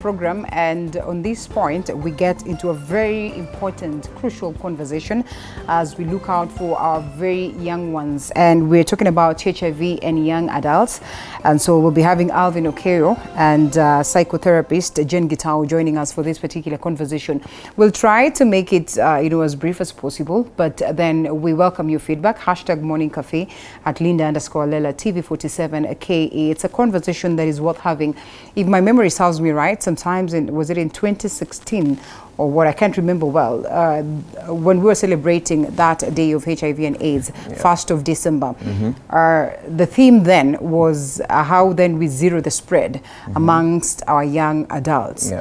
program, and on this point we get into a very important, crucial conversation as we look out for our very young ones, and we're talking about HIV and young adults. And so we'll be having Alvin Okeyo and psychotherapist Jen Gitao joining us for this particular conversation. We'll try to make it as brief as possible, but then we welcome your feedback. Hashtag Morning Cafe at Linda_Lela TV47 KE. It's a conversation that is worth having. If my memory serves me right, sometimes was it in 2016 or what, I can't remember well, when we were celebrating that day of HIV and AIDS, 1st of December. The theme then was how then we zero the spread amongst our young adults.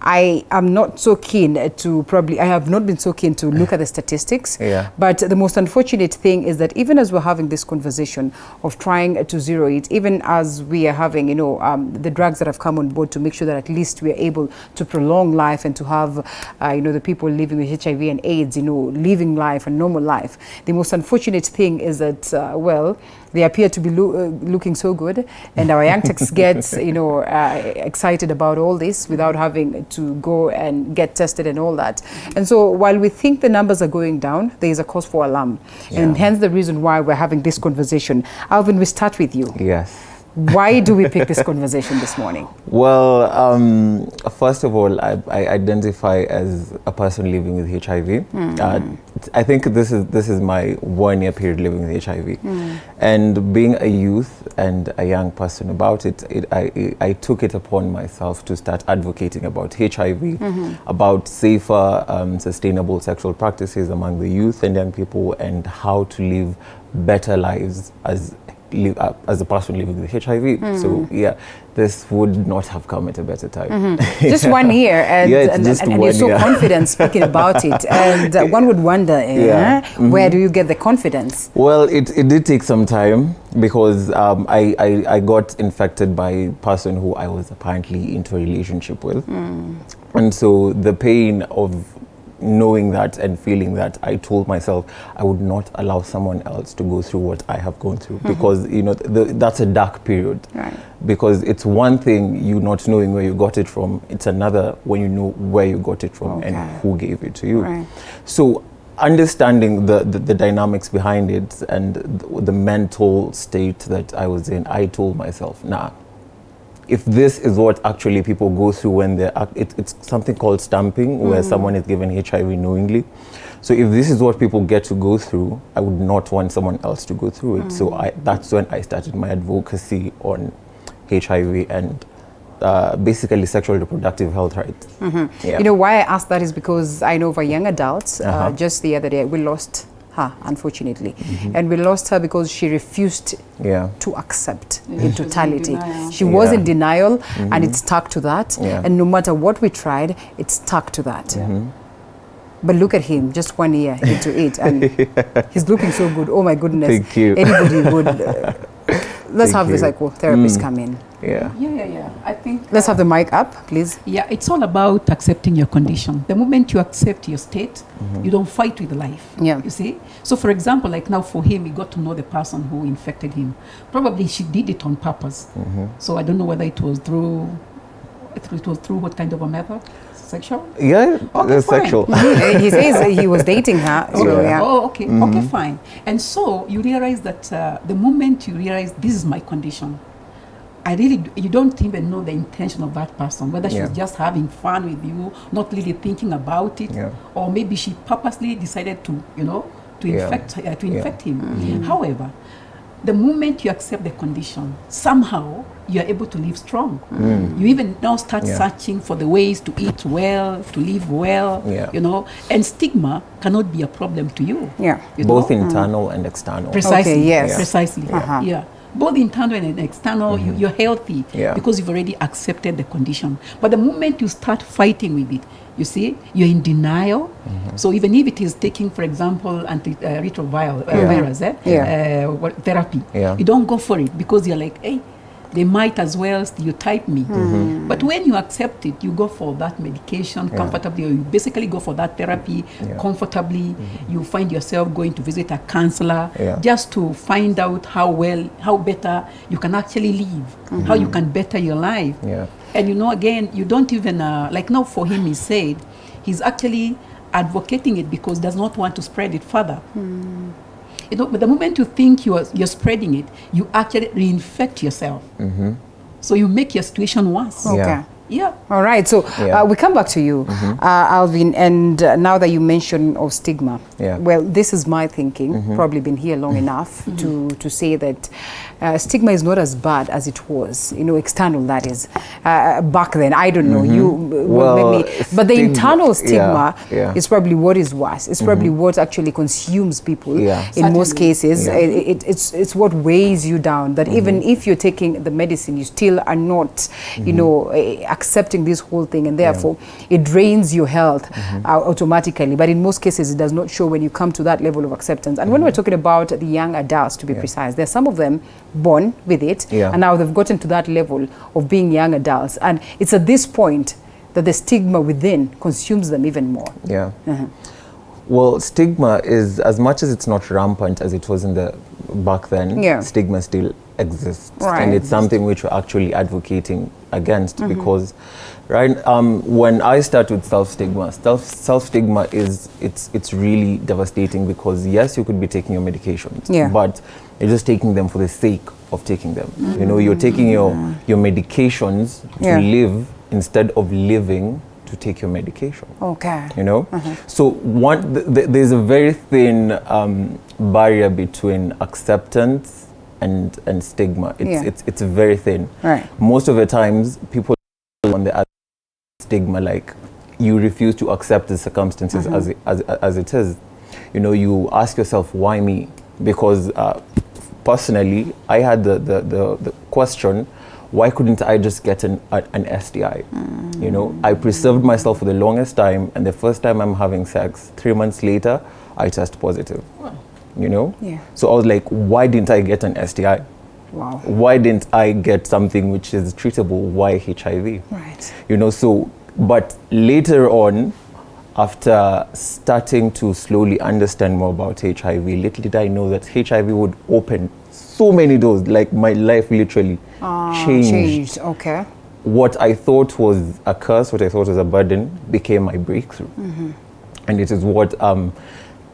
I am not so keen to I have not been so keen to look at the statistics, but the most unfortunate thing is that even as we're having this conversation of trying to zero it, even as we are having, the drugs that have come on board to make sure that at least we are able to prolong life and to have, the people living with HIV and AIDS, living life, a normal life. The most unfortunate thing is that, they appear to be looking so good, and our young techs get, excited about all this without having to go and get tested and all that. And so while we think the numbers are going down, there is a cause for alarm. And hence the reason why we're having this conversation. Alvin, we start with you. Yes. Why do we pick this conversation this morning? Well, first of all, I identify as a person living with HIV. I think this is my 1 year period living with HIV. And being a youth and a young person about it, I took it upon myself to start advocating about HIV, about safer, sustainable sexual practices among the youth and young people, and how to live better lives as a person living with HIV. So this would not have come at a better time. Just 1 year, and you're so confident speaking about it, and one would wonder, where do you get the confidence? Well, it did take some time, because I got infected by a person who I was apparently into a relationship with, and so the pain of knowing that and feeling that, I told myself I would not allow someone else to go through what I have gone through, because that's a dark period. Because it's one thing you not knowing where you got it from, it's another when you know where you got it from and who gave it to you. So understanding the dynamics behind it and the mental state that I was in, I told myself, if this is what actually people go through when it's something called stamping, where someone is given HIV knowingly. So if this is what people get to go through, I would not want someone else to go through it. So that's when I started my advocacy on HIV and basically sexual reproductive health rights. Why I asked that is because I know for young adults, just the other day we lost her, unfortunately, and we lost her because she refused to accept in totality. She was in denial, and it stuck to that, and no matter what we tried, it stuck to that. But look at him, just 1 year into it, and he's looking so good. Oh my goodness. Thank you. Anybody would let's have the psychotherapist come in. I think let's have the mic up, please. It's all about accepting your condition. The moment you accept your state, you don't fight with life. You see? So for example, like now for him, he got to know the person who infected him. Probably she did it on purpose. So I don't know whether it was through what kind of a method? Sexual? Sexual. He says he was dating her. So okay, fine. And so you realize that the moment you realize this is my condition, you don't even know the intention of that person, whether she's just having fun with you, not really thinking about it, or maybe she purposely decided to infect him. However, the moment you accept the condition, somehow you are able to live strong. You even now start searching for the ways to eat well, to live well, and stigma cannot be a problem to you. Both internal and external. Precisely, precisely. Both internal and external, you're healthy because you've already accepted the condition. But the moment you start fighting with it, you see, you're in denial. So even if it is taking, for example, antiretroviral therapy, you don't go for it because you're like, hey, they might as well stereotype me. But when you accept it, you go for that medication comfortably, or you basically go for that therapy comfortably. You find yourself going to visit a counselor just to find out how better you can actually live, how you can better your life. And you know, again, you don't even, like now for him, he said, he's actually advocating it because does not want to spread it further. You know, but the moment you think you're spreading it, you actually reinfect yourself. So you make your situation worse. Okay. Yeah. Yeah. All right, so we come back to you, Alvin, and now that you mention of stigma, well, this is my thinking, probably been here long enough to say that stigma is not as bad as it was, you know, external that is, back then. I don't know, you will make me, but the internal stigma is probably what is worse. It's probably what actually consumes people in most cases. It's what weighs you down, that even if you're taking the medicine, you still are not, you know, accepting this whole thing, and therefore it drains your health automatically. But in most cases, it does not show when you come to that level of acceptance. And when we're talking about the young adults, to be precise, there's some of them born with it, and now they've gotten to that level of being young adults. And it's at this point that the stigma within consumes them even more. Well, stigma is, as much as it's not rampant as it was in the back then, stigma still exists, and it's something which we're actually advocating against, because when I start with self-stigma is it's really devastating, because yes, you could be taking your medications, but you're just taking them for the sake of taking them. You know, you're taking your medications to live instead of living to take your medication. You know, so there's a very thin barrier between acceptance and stigma. It's very thin. Most of the times people on the other stigma, like you refuse to accept the circumstances as it is. You know, you ask yourself, why me? Because personally, I had the question, why couldn't I just get an STI? You know, I preserved myself for the longest time, and the first time I'm having sex, 3 months later, I test positive. You know? So I was like, why didn't I get an STI? Why didn't I get something which is treatable? Why HIV? You know, so, but later on, after starting to slowly understand more about HIV, little did I know that HIV would open so many doors. Like, my life literally changed. What I thought was a curse, what I thought was a burden, became my breakthrough. And it is what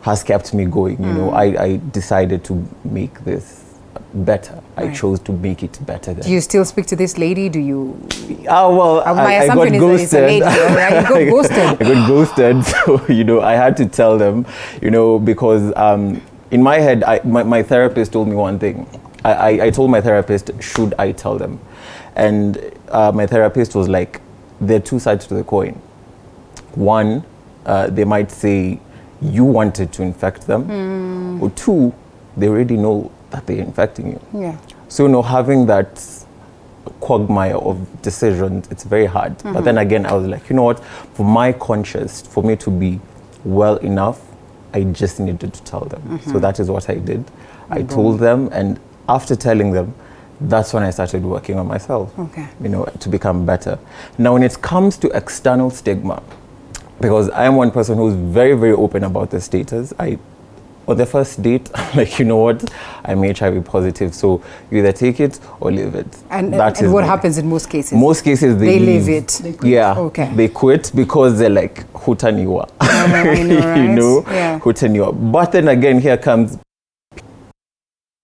has kept me going. You know, I decided to make this better. I chose to make it better. Do you still speak to this lady? Do you? Well, my assumption is it's a lady, right? You got ghosted. I got ghosted. So, you know, I had to tell them, you know, because in my head, my therapist told me one thing. I told my therapist, should I tell them? And my therapist was like, there are two sides to the coin. One, they might say, you wanted to infect them. Or two, they already know that they're infecting you. So, you know, having that quagmire of decisions, it's very hard. But then again, I was like, you know what, for my conscience, for me to be well enough, I just needed to tell them. So that is what I did. I told them, and after telling them, that's when I started working on myself, you know, to become better. Now, when it comes to external stigma, because I am one person who's very, very open about the status, on the first date, I'm like, you know what, I'm HIV positive, so you either take it or leave it. And what happens in most cases? Most cases, they leave it. They quit. Yeah, they quit because they're like, hutaniwa. You know, hutaniwa. But then again, here comes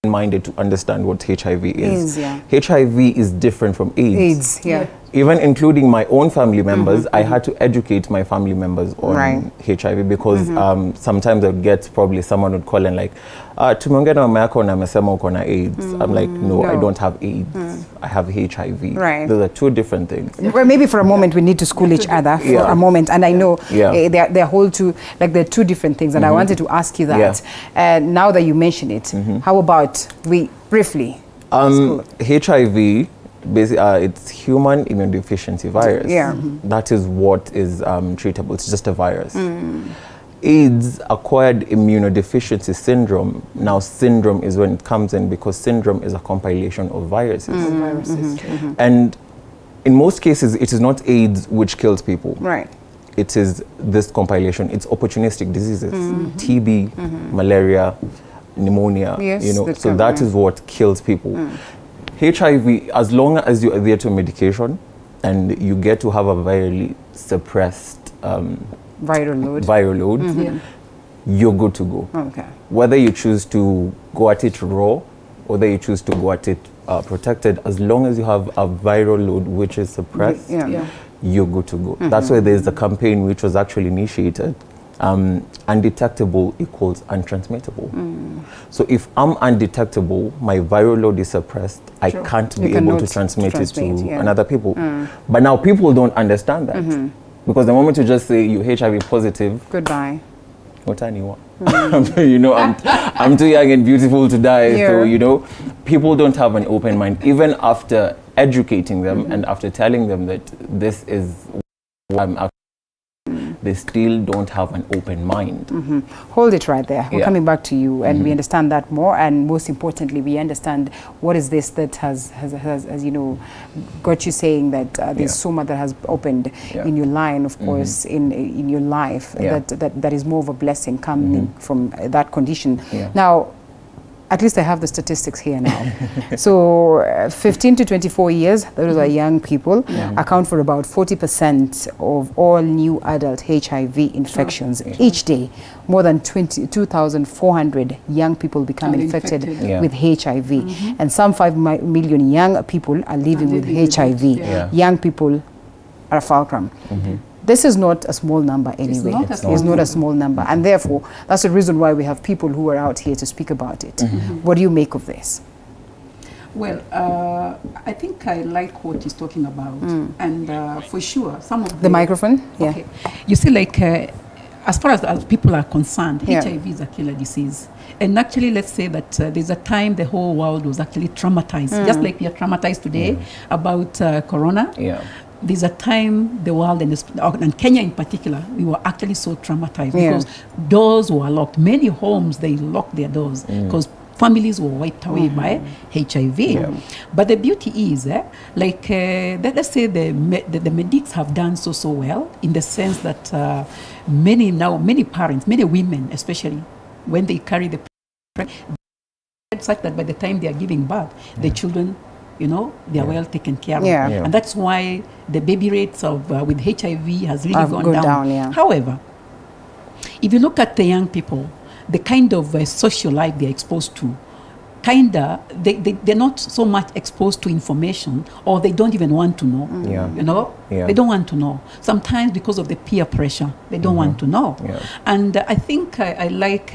minded to understand what HIV is. HIV is different from AIDS. Even including my own family members, I had to educate my family members on HIV, because sometimes I would get, probably someone would call and like, tumeongea na mama yako na amesema uko na AIDS. I'm like, no, I don't have AIDS. I have HIV. Those are two different things. Well, maybe for a moment we need to school each other for a moment, and I know they're whole two, like they're two different things, and I wanted to ask you that. Now that you mention it, how about we briefly? HIV, basically, it's human immunodeficiency virus. That is what is treatable. It's just a virus. AIDS, acquired immunodeficiency syndrome. Now, syndrome is when it comes in, because syndrome is a compilation of viruses. And in most cases, it is not AIDS which kills people. It is this compilation. It's opportunistic diseases, TB, malaria, pneumonia. You know, so that is what kills people. HIV, as long as you adhere to medication and you get to have a virally suppressed Viral load. You're good to go. Okay. Whether you choose to go at it raw, whether you choose to go at it protected, as long as you have a viral load which is suppressed, you're good to go. That's why there's a campaign which was actually initiated. Undetectable equals untransmittable. So if I'm undetectable, my viral load is suppressed, I can't be able to transmit it to another people. But now people don't understand that. Because the moment you just say you're HIV positive, goodbye. What anyone? You know, I'm too young and beautiful to die. So, you know, people don't have an open mind. Even after educating them and after telling them that this is what I'm actually, they still don't have an open mind. Hold it right there. We're coming back to you, and we understand that more, and most importantly, we understand what is this that has you know, got you saying that there's so much that has opened in your line, of course, in your life, that is more of a blessing coming from that condition. Now, at least I have the statistics here now. So 15 to 24 years, those are young people, account for about 40% of all new adult HIV infections each day. More than 2,400 young people become infected with HIV. And some 5 million young people are living with HIV. Young people are fulcrum. This is not a small number anyway. It's not a small number. And therefore, that's the reason why we have people who are out here to speak about it. What do you make of this? Well, I think I like what he's talking about. And for sure, some of the microphone? Yeah. Okay. You see, like, as far as people are concerned, HIV is a killer disease. And actually, let's say that there's a time the whole world was actually traumatized, just like we are traumatized today about corona. There's a time the world, and Kenya in particular, we were actually so traumatized because doors were locked. Many homes, they locked their doors because families were wiped away by HIV. But the beauty is, like, let's say the medics have done so well in the sense that many parents, many women especially, when they carry the such that by the time they are giving birth, the children, you know, they are well taken care of. And that's why the baby rates of with HIV has really gone down. However, if you look at the young people, the kind of social life they're exposed to, they're not so much exposed to information, or they don't even want to know. You know, they don't want to know. Sometimes because of the peer pressure, they don't want to know. And I think I like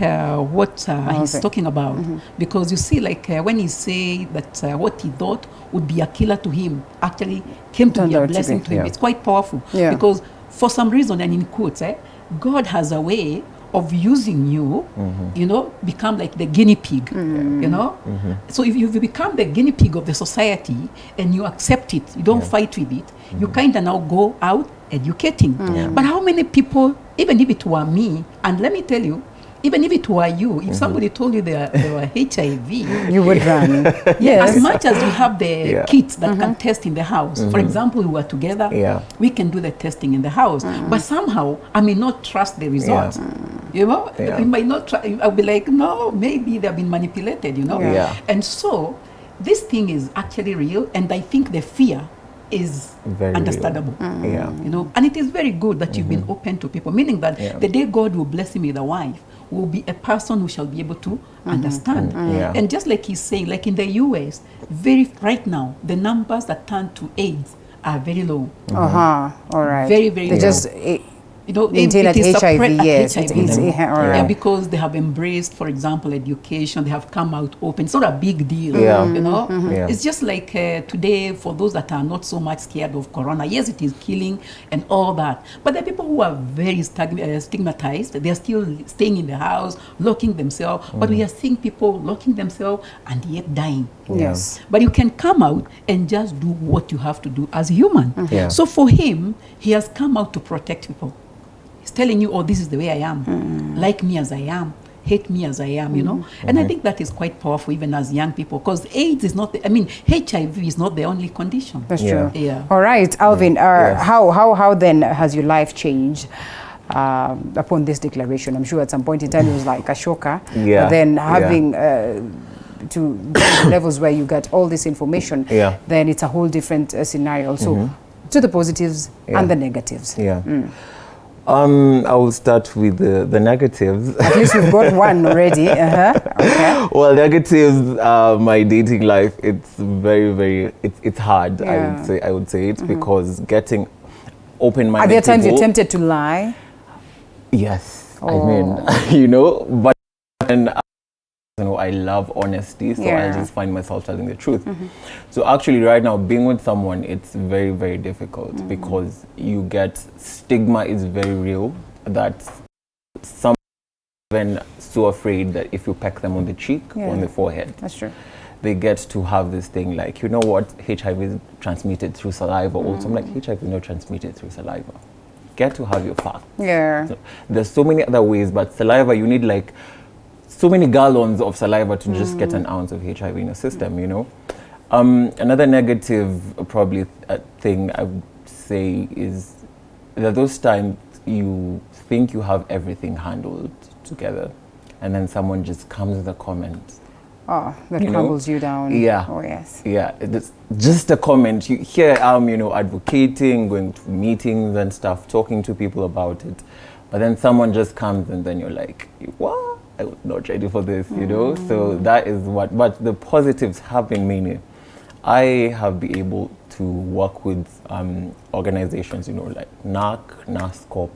what he's talking about, because you see, like when he say that what he thought would be a killer to him actually came to be a blessing to him. It's quite powerful, because for some reason, and in quotes, God has a way of using you, you know, become like the guinea pig, you know. So if you become the guinea pig of the society and you accept it, you don't fight with it, you kind of now go out educating. But how many people, even if it were me, and let me tell you, even if it were you, if somebody told you they were HIV, you would run. As much as we have the kits that can test in the house. For example, we were together, we can do the testing in the house. But somehow, I may not trust the results. You know, we might not try. I'll be like, no, maybe they've been manipulated, you know. And so, this thing is actually real, and I think the fear is very understandable. You know, and it is very good that you've been open to people, meaning that the day God will bless him with a wife, will be a person who shall be able to understand. And just like he's saying, like in the US, right now, the numbers that turn to AIDS are very low. All right. Very, very low. Just you know, maintain at HIV, yes. Yeah, because they have embraced, for example, education. They have come out open. It's not a big deal, you know. It's just like today, for those that are not so much scared of corona, yes, it is killing and all that. But the people who are very stigmatized, they are still staying in the house, locking themselves. But we are seeing people locking themselves and yet dying. Yes. But you can come out and just do what you have to do as a human. So for him, he has come out to protect people. He's telling you, oh, this is the way I am. Like me as I am. Hate me as I am, you know. And I think that is quite powerful even as young people, because AIDS is not, HIV is not the only condition. That's true. All right, Alvin, how then has your life changed upon this declaration? I'm sure at some point in time it was like a shocker. But then having to get to levels where you get all this information, then it's a whole different scenario. So to the positives and the negatives. Yeah. I will start with the negatives. At least we've got one already. Okay. Well, negatives, my dating life, it's very, it's hard. Yeah. I would say it's because getting open-minded. Are there times people, you're tempted to lie? Yes. Oh. I mean, you know, but then, you know, I love honesty, so I just find myself telling the truth. So actually right now, being with someone, it's very difficult because you get, stigma is very real, that some even so afraid that if you peck them on the cheek or on the forehead, that's true, they get to have this thing like, you know what, HIV is transmitted through saliva also. I'm like, HIV is not transmitted through saliva. Get to have your facts. Yeah. So there's so many other ways, but saliva, you need like so many gallons of saliva to just get an ounce of HIV in your system, you know. Another negative probably thing I would say is that those times you think you have everything handled together and then someone just comes with a comment. Oh, that crumbles you down. Yeah. Oh, yes. Yeah, it's just a comment. Here I am, you know, advocating, going to meetings and stuff, talking to people about it. But then someone just comes and then you're like, what? I was not ready for this, you know? So that is what, but the positives have been many. I have been able to work with organizations, you know, like NAC, NASCOP,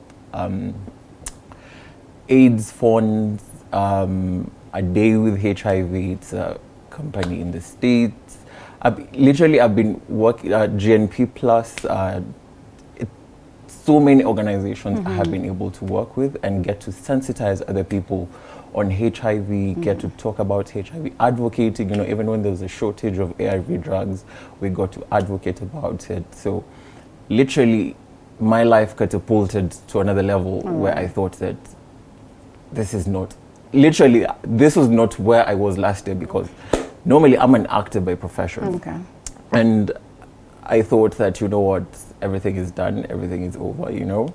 AIDS Funds, A Day with HIV, it's a company in the States. I've been working at GNP Plus, so many organizations I have been able to work with and get to sensitize other people on HIV, get to talk about HIV, advocating, you know, even when there was a shortage of ARV drugs, we got to advocate about it. So literally my life catapulted to another level where I thought that this was not where I was last year, because normally I'm an actor by profession. Okay. And I thought that, you know what, everything is done, everything is over, you know.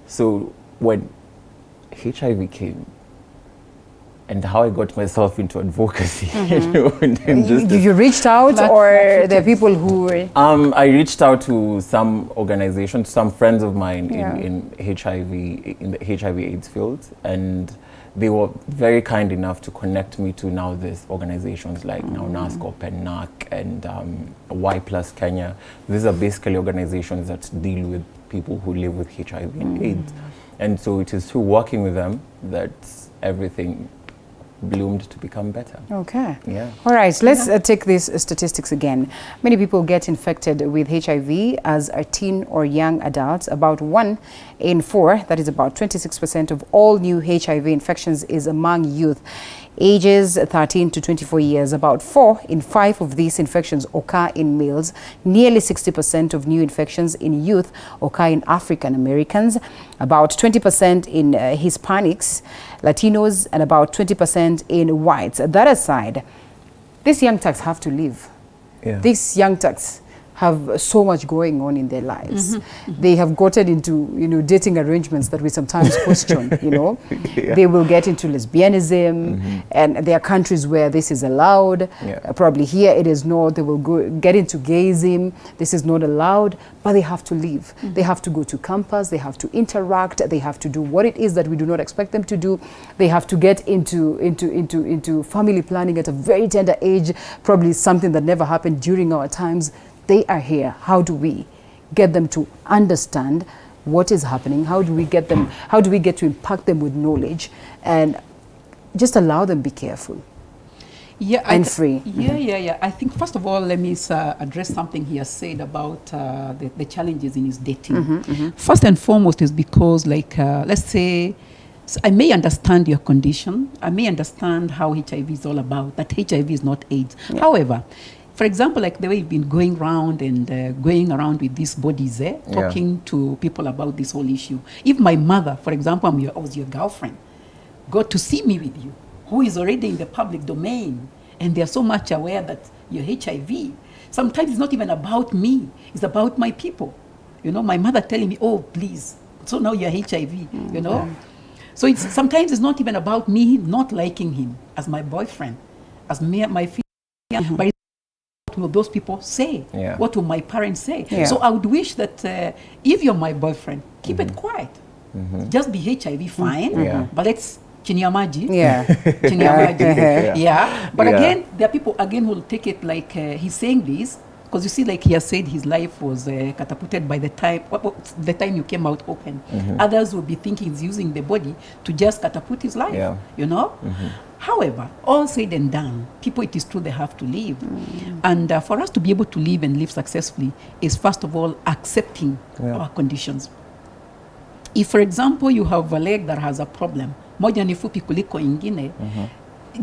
So when HIV came, and how I got myself into advocacy, you know, and then You reached out, or there are people who were... I reached out to some organizations, some friends of mine in HIV, in the HIV/AIDS field, and they were very kind enough to connect me to now these organizations like now NASCOP and NAC and Y Plus Kenya. These are basically organizations that deal with people who live with HIV and AIDS. And so it is through working with them that everything bloomed to become better. Okay. Yeah. All right, let's take these statistics again. Many people get infected with HIV as a teen or young adults. About 1 in 4, that is about 26% of all new HIV infections, is among youth ages 13 to 24 years. About 4 in 5 of these infections occur in males. Nearly 60% of new infections in youth occur in African Americans, about 20% in Hispanics, Latinos, and about 20% in whites. That aside, these young turks have to live. Yeah. These young turks have so much going on in their lives. They have gotten into, you know, dating arrangements that we sometimes question, you know. They will get into lesbianism, and there are countries where this is allowed. Probably here it is not. They will get into gayism. This is not allowed, but they have to live. They have to go to campus. They have to interact. They have to do what it is that we do not expect them to do. They have to get into family planning at a very tender age, probably something that never happened during our times. They are here. How do we get them to understand what is happening? How do we get to impact them with knowledge and just allow them be careful and free? Yeah. I think first of all, let me address something he has said about the challenges in his dating. First and foremost is because, like, let's say, I may understand your condition. I may understand how HIV is all about, that HIV is not AIDS. However, for example, like the way you've been going around with these bodies, talking to people about this whole issue. If my mother, for example, I was your girlfriend, got to see me with you, who is already in the public domain, and they're so much aware that you're HIV, sometimes it's not even about me, it's about my people. You know, my mother telling me, oh, please, so now you're HIV, you know? So sometimes it's not even about me not liking him as my boyfriend, as my female, but will those people say? Yeah. What will my parents say? Yeah. So I would wish that if you're my boyfriend, keep it quiet. Just be HIV, fine. Yeah. But let's chinyamaji. Yeah. Chinyamaji. Yeah. But Yeah. again, there are people again who will take it like he's saying this. Because you see, like he has said, his life was catapulted by the time you came out open. Others will be thinking he's using the body to just catapult his life, Yeah. you know? However, all said and done, people, it is true they have to live. And for us to be able to live and live successfully is, first of all, accepting our conditions. If, for example, you have a leg that has a problem, moja ni fupi kuliko ingine,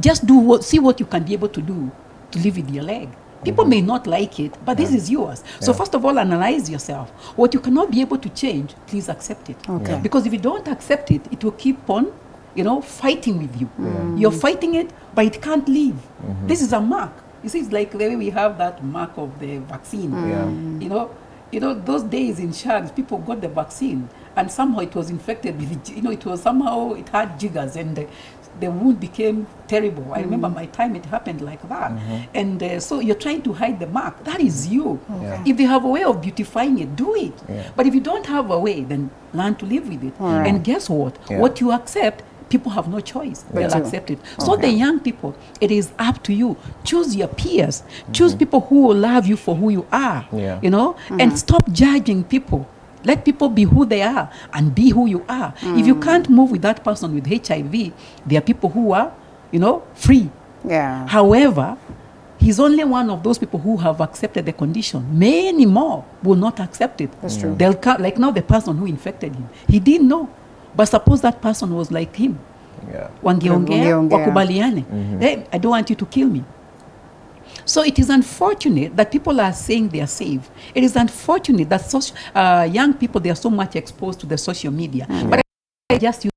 just see what you can be able to do to live with your leg. People may not like it, but this is yours. So first of all, analyze yourself. What you cannot be able to change, please accept it. Okay. Because if you don't accept it, it will keep on, fighting with you. You're fighting it, but it can't leave. This is a mark. You see, it's like the way we have that mark of the vaccine. Those days in Sharks, people got the vaccine, and somehow it was infected with, it had jiggers, and the wound became terrible. I remember my time, it happened like that. And so you're trying to hide the mark. That is you. If they have a way of beautifying it, do it. But if you don't have a way, then learn to live with it. And guess what? What you accept, people have no choice. They'll accept it. So the young people, it is up to you. Choose your peers. Choose people who will love you for who you are. And stop judging people. Let people be who they are and be who you are. If you can't move with that person with HIV, there are people who are, free. Yeah. However, he's only one of those people who have accepted the condition. Many more will not accept it. That's true. They'll come, like now the person who infected him, he didn't know. But suppose that person was like him. Wangeongea, wakubaliane. Hey, I don't want you to kill me. So it is unfortunate that people are saying they are safe. It is unfortunate that young people, they are so much exposed to the social media. But I just use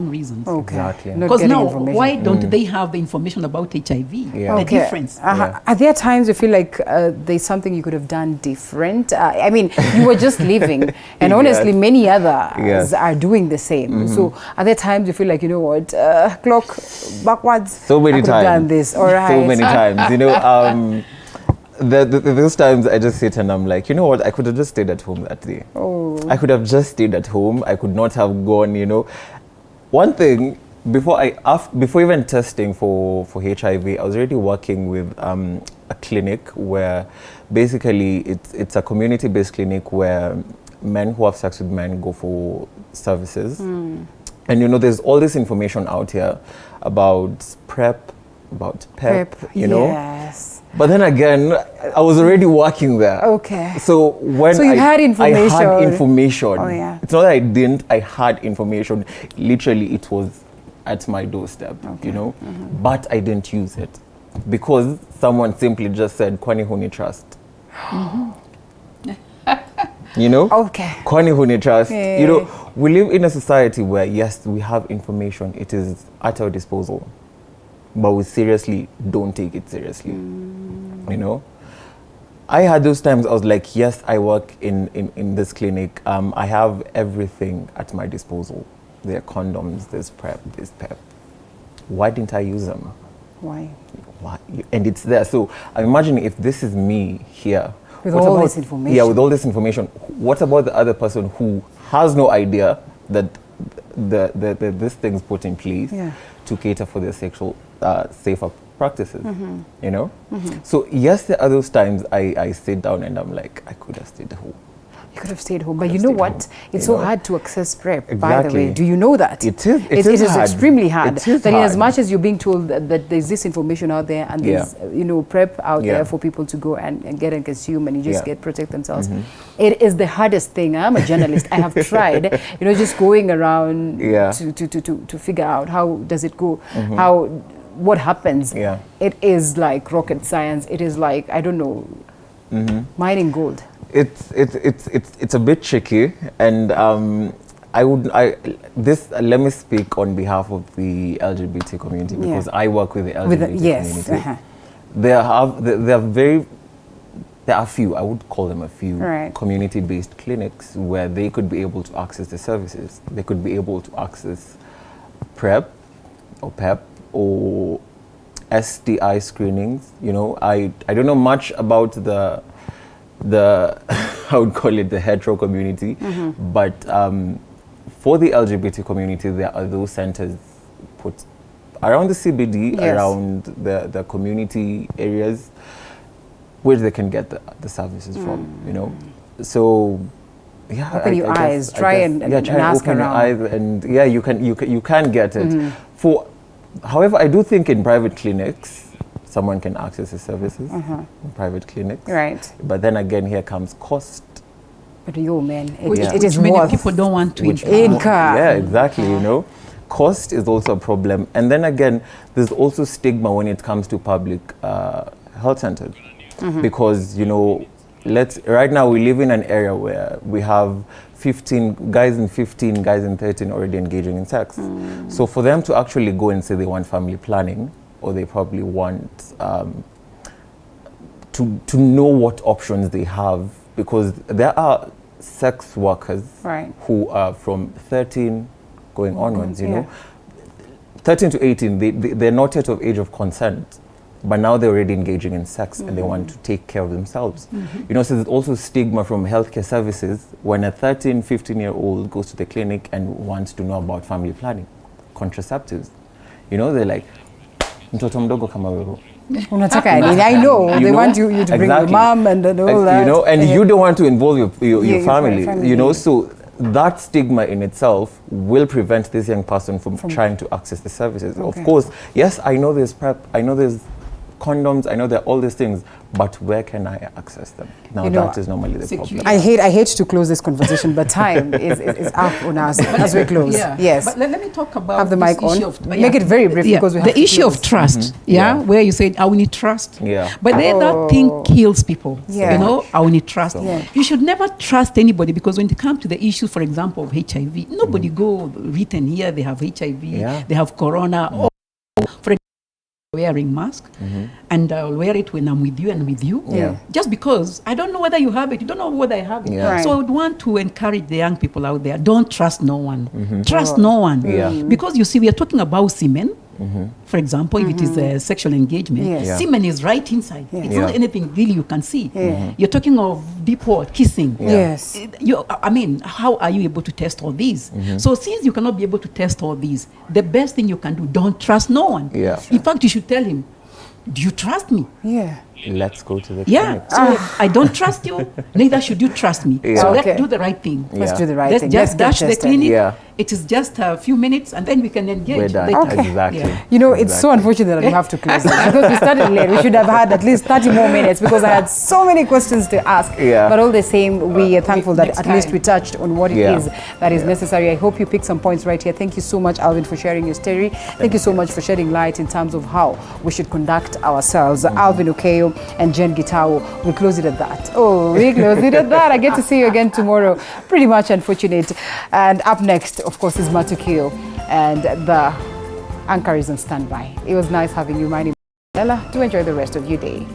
reasons. Okay. Exactly. Because now, why don't they have the information about HIV? The difference. Are there times you feel like there's something you could have done different? I mean, you were just living, and honestly, many others are doing the same. So are there times you feel like, clock backwards? So many I could times. have done this. All right. So many times. Those times I just sit and I'm like, I could have just stayed at home that day. I could have just stayed at home. I could not have gone, One thing, before even testing for HIV, I was already working with a clinic where basically it's a community-based clinic where men who have sex with men go for services. And there's all this information out here about PrEP, about PEP, Yes. But then again, I was already working there. Okay. So when you had information. I had information. Oh, yeah. It's not that I didn't, I had information. Literally, it was at my doorstep, But I didn't use it because someone simply just said, Kwani huni trust. Okay. Kwani huni trust. Yeah. We live in a society where, yes, we have information. It is at our disposal. But we seriously don't take it seriously. I had those times I was like, yes, I work in this clinic. I have everything at my disposal. There are condoms, there's PrEP, there's PEP. Why didn't I use them? Why? And it's there. So I'm imagining if this is me here. With all this information. Yeah, with all this information. What about the other person who has no idea that this thing's put in place to cater for their sexual safer practices, So yes, there are those times I sit down and I'm like, I could have stayed home. You could have stayed home, but you know what? It's so hard to access PrEP, by the Exactly. way. Do you know that? It is. It is hard. extremely hard. It is That in hard. as much as you're being told that there's this information out there and there's PrEP out there for people to go and get and consume and you just get protect themselves. It is the hardest thing. I'm a journalist. I have tried, just going around to figure out how does it go, what happens. It is like rocket science. It is like, I don't know, mining gold. It's a bit tricky, and let me speak on behalf of the LGBT community because I work with the LGBT community. There are a few, I would call them a few, community-based clinics where they could be able to access the services. They could be able to access PrEP or PEP or STI screenings. You know, I don't know much about the I would call it the hetero community, but for the LGBT community, there are those centers put around the CBD, around the community areas, where they can get the services from. You know, so. Yeah, open your eyes, try and ask open around. your eyes, and yeah, you can get it. However, I do think in private clinics, someone can access the services in private clinics. Right. But then again, here comes cost. But you, man, Which it is many worth. people don't want to incur. Yeah, exactly. You know, cost is also a problem, and then again, there's also stigma when it comes to public health centers, because you know. Right now we live in an area where we have 15 guys in 15, guys in 13 already engaging in sex. So for them to actually go and say they want family planning, or they probably want to know what options they have, because there are sex workers who are from 13 going onwards, you know. 13 to 18, they're not yet of age of consent. But now they're already engaging in sex and they want to take care of themselves. You know, so there's also stigma from healthcare services when a 13, 15-year-old goes to the clinic and wants to know about family planning, contraceptives. You know, they're like, mtoto mdogo kama wewe. I know, they want you to bring your mom and all that. You know, and you don't want to involve your family, you know, so that stigma in itself will prevent this young person from trying to access the services. Of course, yes, I know there's PrEP, I know there's condoms, I know there are all these things, but where can I access them? Now, you know, that is normally the problem. I hate to close this conversation, but time is up on us as we close. Yes. But let me talk about have the mic on. Of, Make it very brief because we have the issue of trust. Where you said, I will need trust. But then that thing kills people. You know, I will need trust. You should never trust anybody, because when it comes to the issue, for example, of HIV, nobody go written here they have HIV, they have corona. Or, for example, wearing mask, and I'll wear it when I'm with you and with you. Just because I don't know whether you have it, you don't know whether I have it. So I would want to encourage the young people out there, don't trust no one. Trust no one. Because you see, we are talking about semen. For example, if it is a sexual engagement, semen is right inside. It's not anything really you can see. You're talking of deep water, kissing. I mean, how are you able to test all these? So since you cannot be able to test all these, the best thing you can do, don't trust no one. In fact, you should tell him, do you trust me? Let's go to the clinic. So I don't trust you, neither should you trust me. So let's do the right thing. Let's do the right thing. Let's just dash the clinic. It is just a few minutes and then we can engage. We're done. Exactly. You know, it's so unfortunate that we have to close it because we started late. We should have had at least 30 more minutes because I had so many questions to ask. But all the same, we are thankful that at least we touched on what it is that is necessary. I hope you picked some points right here. Thank you so much, Alvin, for sharing your story. Thank you so much for shedding light in terms of how we should conduct ourselves. Alvin Okeyo and Jen Gitao, we close it at that. Oh, we close it at that. I get to see you again tomorrow. Pretty much unfortunate. And up next, of course, is Matukio, and the anchor is on standby. It was nice having you. My name is Ella. Do enjoy the rest of your day.